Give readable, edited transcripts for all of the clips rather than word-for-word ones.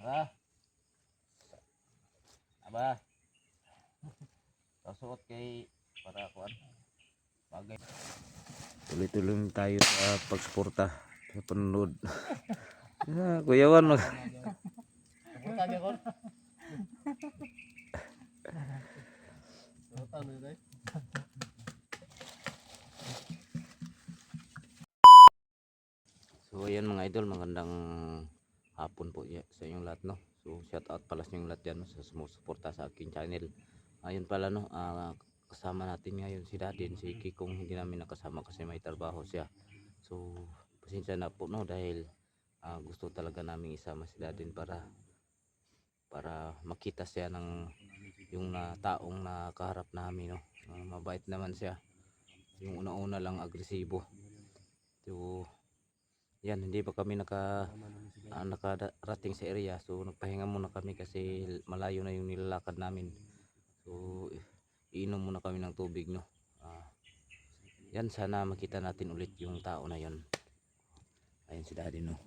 Aba. Aba. Kasuot kay para kuan. Bagay. Tuloy-tuloy tayo sa pagsuporta sa panonood. Kuya Wan mag. Suporta niya ko. Suporta mo dai. So ayan mga idol, magandang hapon po sa inyong lahat, no. So shout out pala sa inyong lahat diyan, no, sa sumusuporta sa aking channel. Ayun pala, no, kasama natin ngayon si Dadin, si Kikong hindi namin nakasama kasi may trabaho siya. So pasensya na po, no, dahil gusto talaga namin isama si Dadin para makita siya ng yung taong nakaharap namin, no. Mabait naman siya. Yung una-una lang agresibo. So yan, hindi pa kami nakarating sa area, so nagpahinga muna kami kasi malayo na yung nilalakad namin. So iinom muna kami ng tubig, no. Yan, sana makita natin ulit yung tao na yon. Ayun si Daddy, no.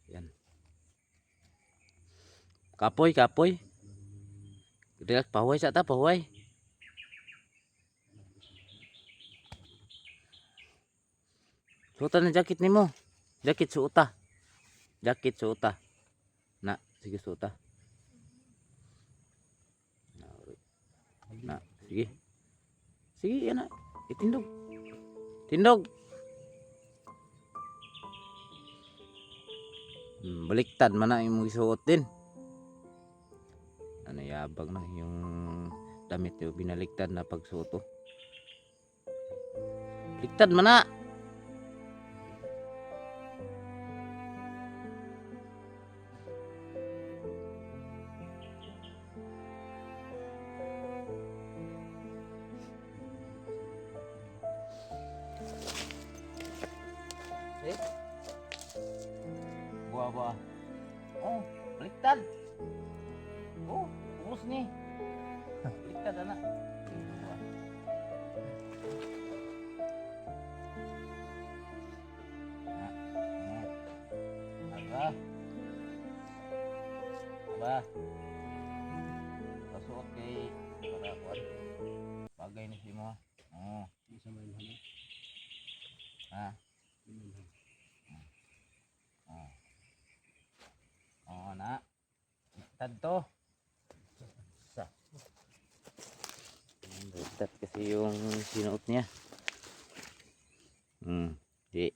Yan. Kapoy, kapoy. Direk pahuway sa ta, pahuway. Suotan na jacket nimo. Jacket suota. Jacket suota. Na, sige suota. Na, sige. Sige, yan na. Itindog. Tindog. Baliktad man na yung isuot din. Ano, yabang na yung damit yung binaliktad na pagsuot. Baliktad man na. Eh? Buah-buah. Oh, baliktad. Oh, ubos ni. Baliktad na. Aba. Aba. Kasuot kay para kuan. Bagay ni si mo. Oh, Bisa main hana. ha. Oh, na. Baliktad to. Sa. Baliktad kasi yung sinuot niya. Di.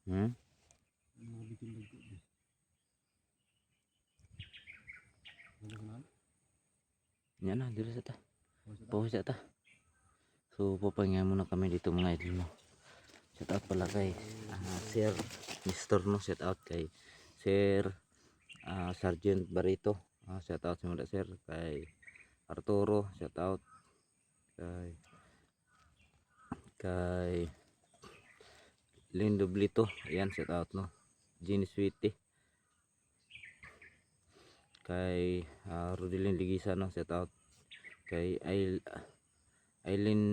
Hmm? Mga bitin dagko. Yan na, dito sa ta. Pawis sa ta. So, papahinga muna kami dito mga idol, no. Shout out pala kay Sir Mr. no. Shout out kay Sir Sergeant Barito. Shout out sa mga sir. Kay Arturo. Shout out. Kay Lindo Blito. Ayan, shout out, no. Jean Sweetie. Kay Rodilin Ligisa, no. Shout out. Kay Aileen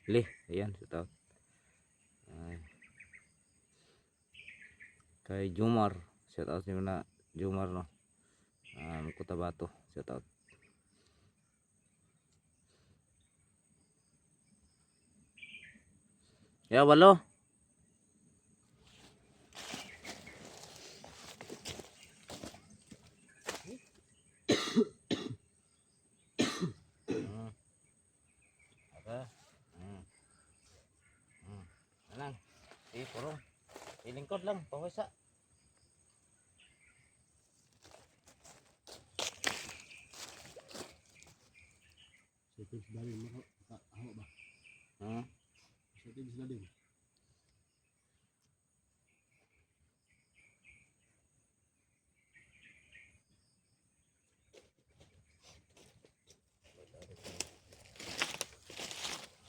Lee. Ayan, shout out. Kay Jumar. Shout out nyo na Jumar, no. Cotabato. Shout out. Ya, walo. Anang, purong. Ilingkod lang, pawisa. Setting sa dalin mo hamo ba? Setting sa dalin.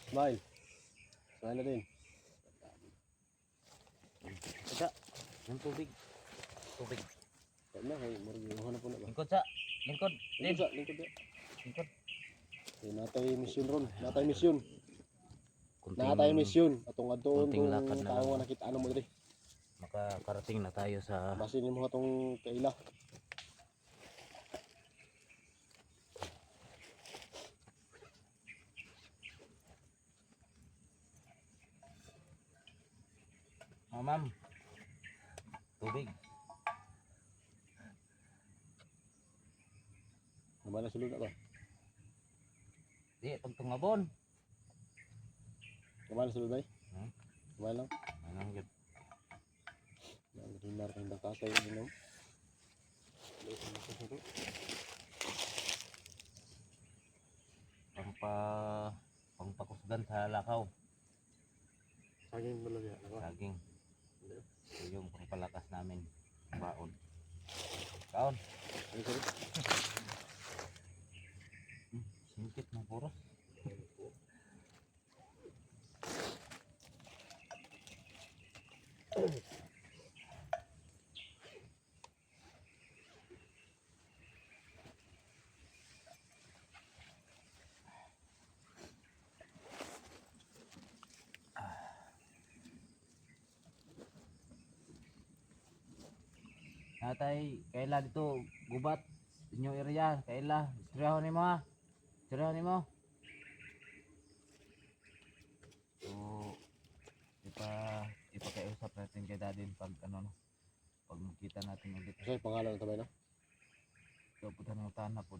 Smile. Smile na din. Ada, yung tubig. Tubig. Na kay mo na po na ba. Lingkod sa. Lingkod. Din. Lingkod ya. Lingkod. Kay natay misyon ron. Natay misyon. Kunting Natay misyon. Atong adtoon kunting kung lakad na tao lang. nga nakita mo diri. makakarating na tayo sa Basin nimo atong kaila. ma'am. Tubig. Naman na sulod na ba? Di, pagtungabon. Naman na sulod ba? Hmm? Naman lang. Anong yun? Nagrinar kang dakasay inom. Pangpakusgan sa lakaw. Saging talaga. Saging. Ito yung pangpalakas namin. Baon. Kaon. Singkit ng puros. Natay, kaila dito gubat inyo area, kaila istoryaho nimo ha. Istoryaho nimo. So ipakiusap natin kay Dadin pag ano no. Pag makita natin ulit. Kasi pangalan ng tabay na? So putan ng tanah po.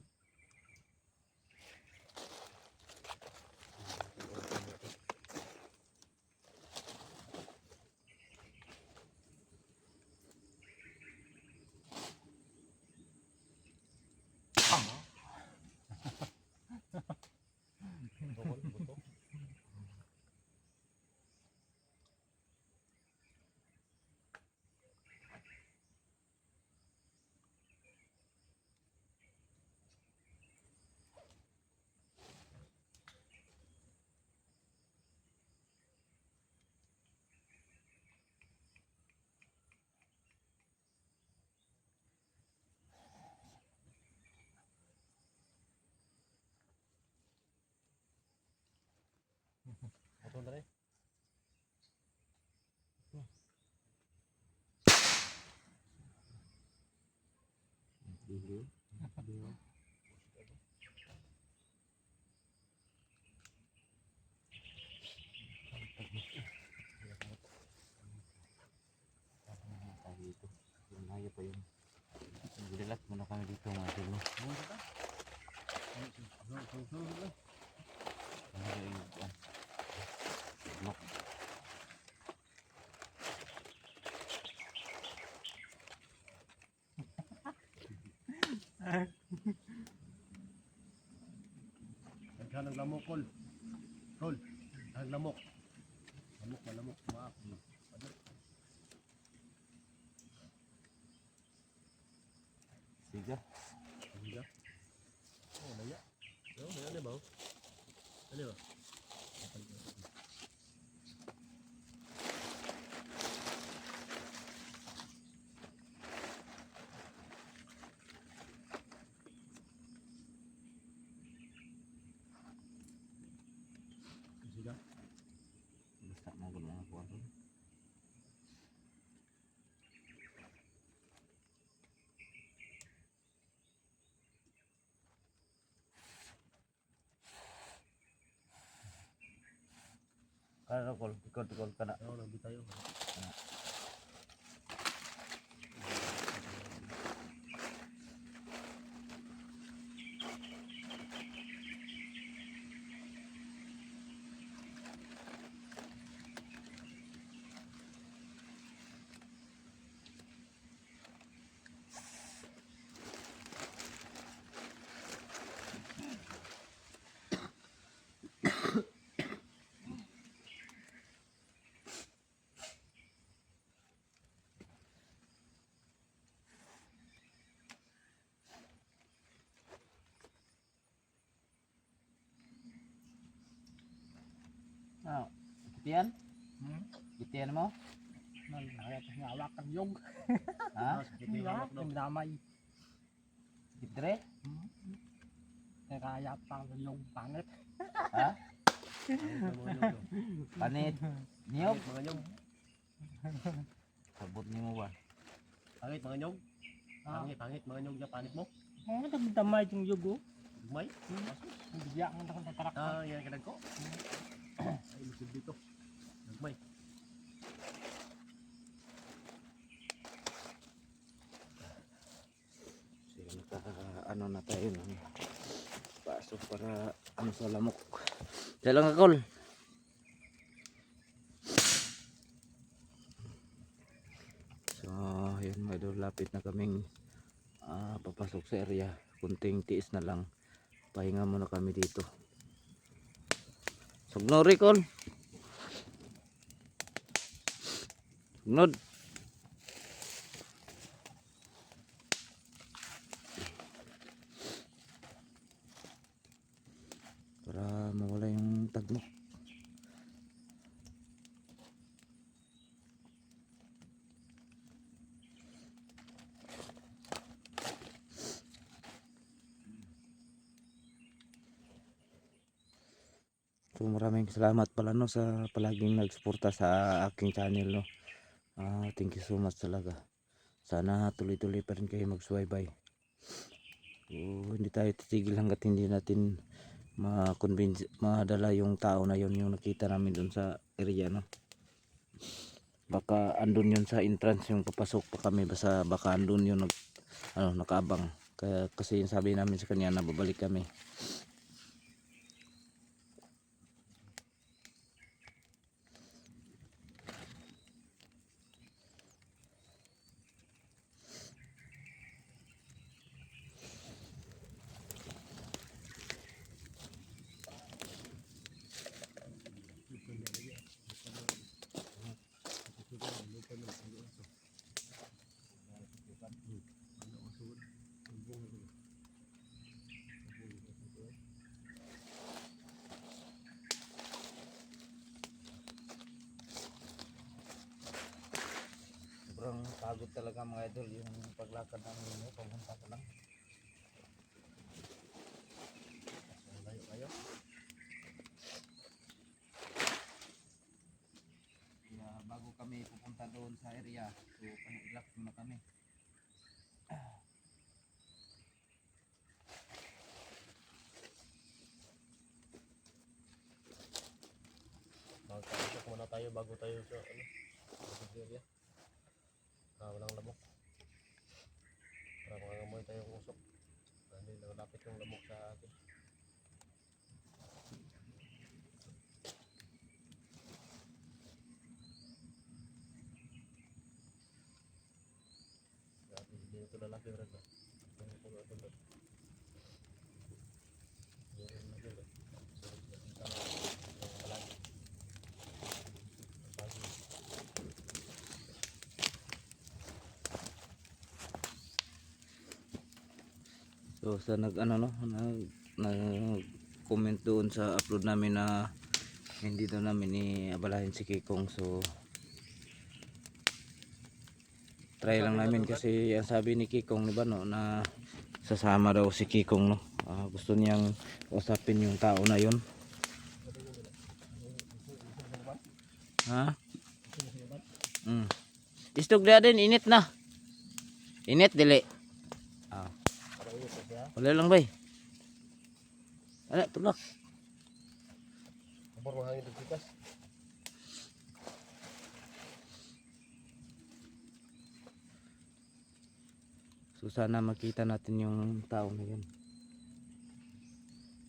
Ato na rin. Dito. Lumayo pa yun. Relax muna kami dito mga tilo. Naghanang lamok, Kol. Kol, naghanang lamok. Lamok, maak. Siga. Siga. Oh, naya. Oh, naya ba? Ano ba? Siga. Basta mo ko mga kuwan ron. Kaya kol, ikot ka na. Oo, nabi tayo. Ah, kitian? Kitian mo? Ngawak ang yog. Ha? Sakit yung hawak daw. Damay. Gitre? Kaya pa ang yog pangit. Ha? Pangit ng mga nyug daw. Panit. Niyog? Pangit mga nyug. Sabot ni mo ba? Pangit mga nyug. Pangit mga nyug na panit mo. Damay yung yog oh. May? Bigyan ang takot na tarak. Yan ka ko. Ay, lusog dito. Nagmay. Sige, ano na tayo ng pasok para ano sa lamok. Kaya lang akol. So, yun mga idol, lapit na kaming papasok sa area. Kunting tiis na lang. Pahinga muna kami dito. Sugnori kol. Sugnod. Para mawala yung tagmo. So maraming salamat pala no sa palaging nagsuporta sa aking channel no. Thank you so much talaga. Sana tuloy-tuloy pa rin kayo magsubaybay. Hindi tayo titigil hanggat hindi natin ma-convince, madala yung tao na yon yung nakita namin doon sa area no. Baka andun yun sa entrance yung papasok pa kami, baka andun yun nakaabang. Kaya kasi yung sabi namin sa kanya na babalik kami. Sobrang pagod talaga mga idol yung paglakad namin no, papunta ko lang. Layo kayo. Kaya bago kami pupunta doon sa area, so pang-relax muna kami. Magpapasok muna tayo bago tayo sa sa area. Walang lamok. Para makangamoy tayong usok. Hindi lapit yung lamok sa atin. Grabe, hindi ito lalaki rin ba? Ang puno ito ba? Meron na sila. So sa nag comment doon sa upload namin na hindi daw namin iabalahin si Kikong, so try lang namin kasi ang sabi ni Kikong di ba no na sasama daw si Kikong no. Gusto niyang usapin yung tao na yon. Ha? Istog dia din init na. Init dili. Wala lang bay. Ano tulak. Kapor mahangin ng sikas. So sana makita natin yung tao na yun.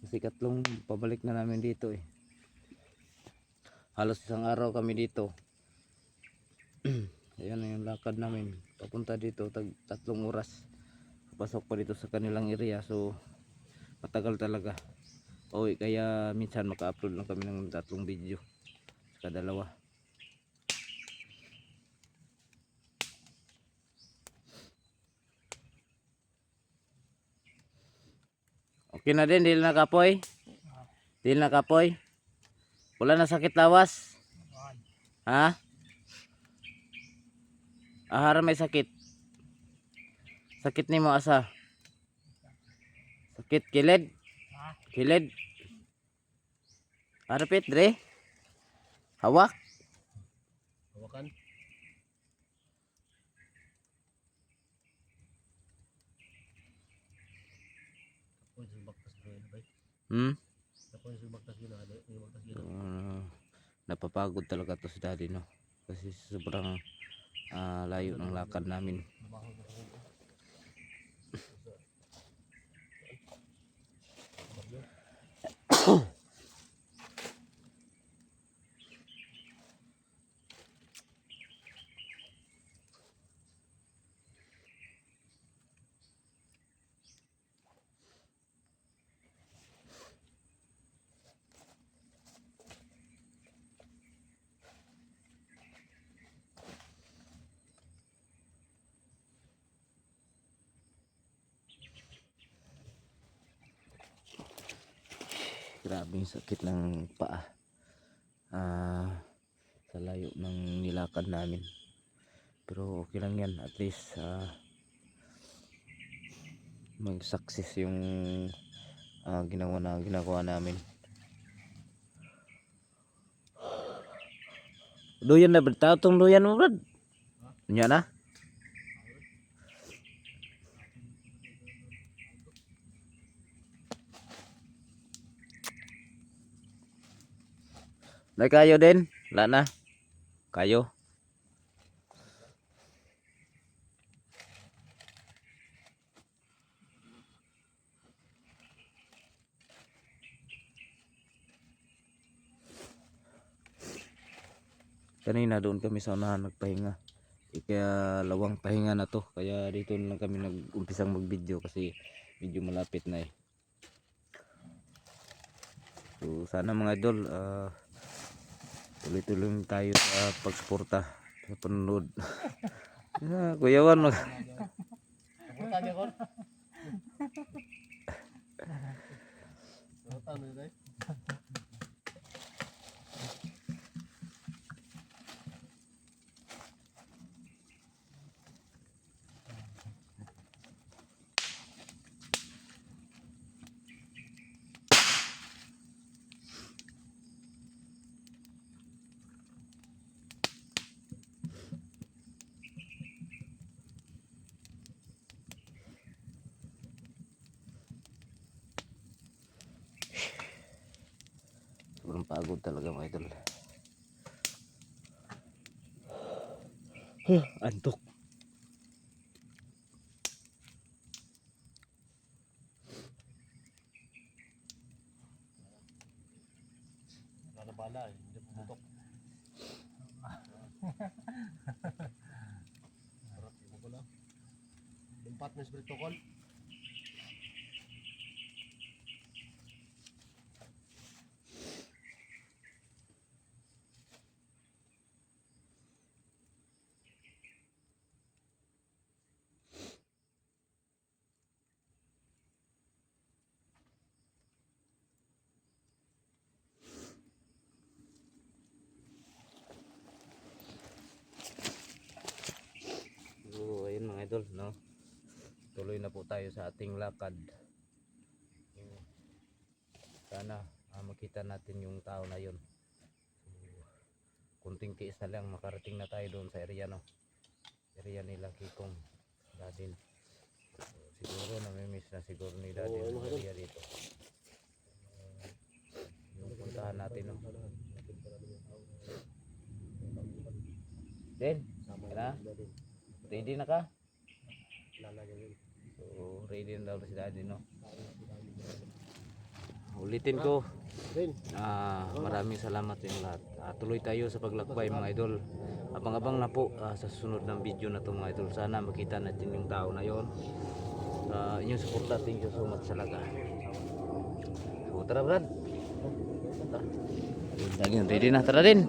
Kasi katlong pabalik na namin dito eh. Halos isang araw kami dito. Ayan na yung lakad namin. Papunta dito, 3 oras. Pasok pa dito sa kanilang area, so matagal talaga. Kaya minsan maka-upload lang kami ng 3 video sa dalawa. Okay na din, dili na kapoy. Dili na kapoy. Wala na sakit lawas. Ha? Ahara may sakit. Sakit nimo asa? Sakit kilid? Ah, Kilid? Arapit dre? Hawak? Hawakan. Tapos yung baktas gina bay. Tapos yung baktas gina bay. Yung baktas gina. Napapagod talaga to si daddy no. Kasi sobrang layo ng lakad namin. Mabaho na rin. Grabe yung sakit ng paa. Sa layo ng nilakad namin. Pero okay lang yan. At least mag-success yung ginagawa namin. Duyan na ba? Tong duyan mo brad? Nya na? Nay kayo din? Wala na? Kayo? Kanina doon kami sa unahan nagpahinga. Kaya lawang pahinga na to. Kaya dito na lang kami nag-umpisang mag-video kasi medyo malapit na eh. So sana mga idol tuloy-tuloy tayo sa pagsuporta sa panonood. Kuya Wan Kamutan niya kon. Kamutan niya day. sobrang pagod talaga mga idol. Antok. Wala na bala eh. Hindi pumutok. Harap mo ko lang. Lumpat na espiritu kon. So ayun mga idol no. Tuloy na po tayo sa ating lakad. Sana makita natin yung tao na yun. So, kunting tiis na lang makarating na tayo doon sa area no. Area nila Kikong Dadin. So, siguro namimiss na siguro ni Dadin yung area dito. Yung puntahan natin no. Den, na? Ready na ka? So ready na daw si Daddy no. Ulitin ko. Maraming salamat sa inyo lahat. Tuloy tayo sa paglakbay mga idol. Abang-abang na po sa susunod ng video na to mga idol. Sana makita natin yung tao na yon. Inyong suporta, thank you so much talaga. So tara Brad. Ready na, tara din.